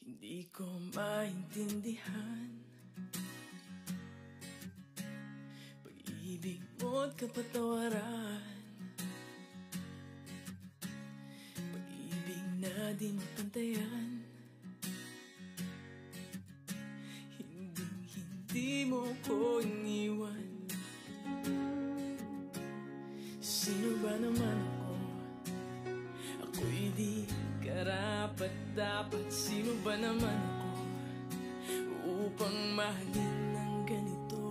Hindi ko maintindihan pag-ibig mo't kapatawaran, pag-ibig na di mapantayan. Hindi mo ko iniwan. Sino ba naman ako? Ako'y di karapat-dapat. Sino ba naman ako upang mahalin ng ganito?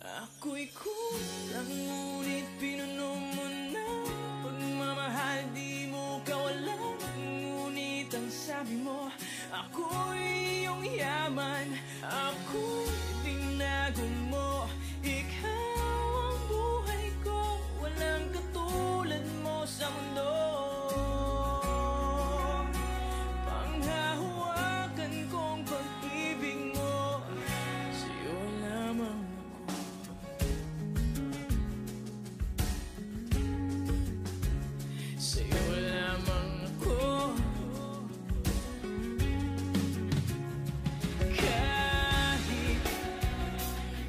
Ako'y kulang, ngunit pinuno mo na pagmamahal. Di mo kawalan, ngunit ang sabi mo ako'y iyong yaman. Ako'y binago mo. Ikaw ang buhay ko, walang katulad mo sa mundo. Panghahawakan kong pag-ibig mo, sa'yo lamang ako. Sa'yo lamang ako. Kahit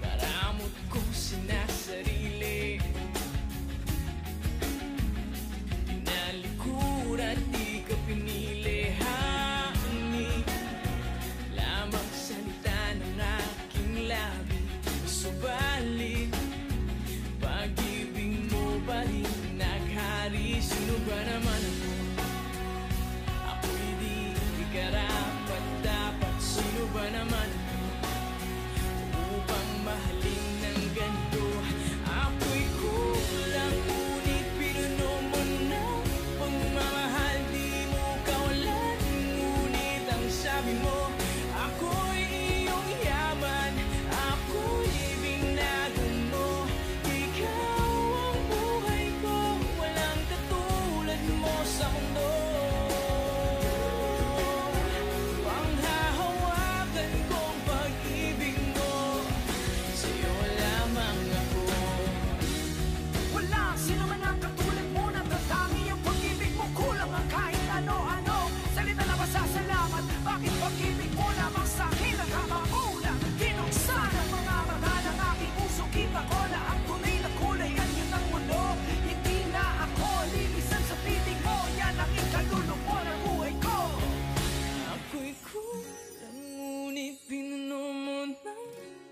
maramot kong sinasarili, tinalikuran, di ka pinili. Hangin lamang salita ng aking labi, subalit pag-ibig mo pa rin naghari. Sino ba naman ako? Ako'y di karapat-dapat. Sino ba naman ako upang mahalin ng ganito? Ako'y kulang, ngunit pinuno mo na pagmamahal. Di mo kawalan, ngunit ang sabi mo ako'y iyong yaman. Ako'y binago mo. Ikaw ang buhay ko, walang katulad mo sa mundo. Panghahawakan kong pag-ibig mo, sa'yo lamang ako. Wala sino man ang katulad mo. Natatangi ang pag-ibig mo. Kulang ang kahit ano-ano. Salita na pasasalamat. Bakit pag-ibig mo lamang sa'kin ang kamakulang? Kinuksan ang mga mata ng aking puso. Kita ko na ang tunay na kulay ay yun ang mundo. Hindi na ako lilisan sa piling mo. Yan ang ikalulupo ng buhay ko. Ako'y kulang, ngunit pinuno mo ng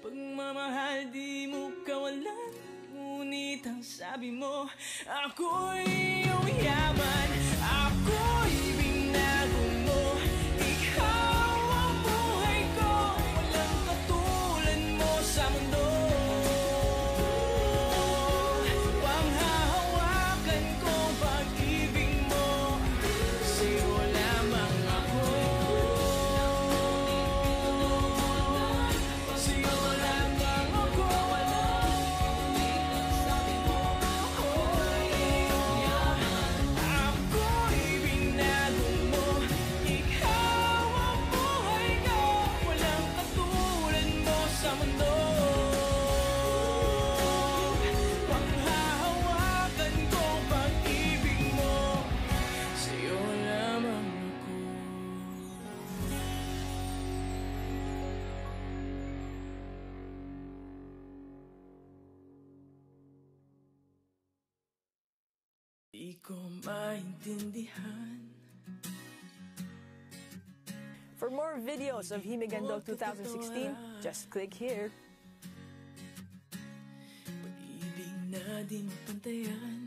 pagmamahal. Di mo kawalan, ngunit ang sabi mo ako'y iyong yaman. Ako'y binago mo. Ikaw ang buhay ko, walang katulad mo sa mundo. Panghahawakan ko pag-ibig mo, sa'yo lamang ako. Sa'yo lamang ako. Ako'y binago mo. Ikaw ang buhay ko, walang katulad mo sa mundo. Panghahawakan ko pag-ibig mo, sa'yo lamang ako. Di ko maintindihan. For more videos of Himigandog 2016, just click here. Pag-ibig na di mapantayan.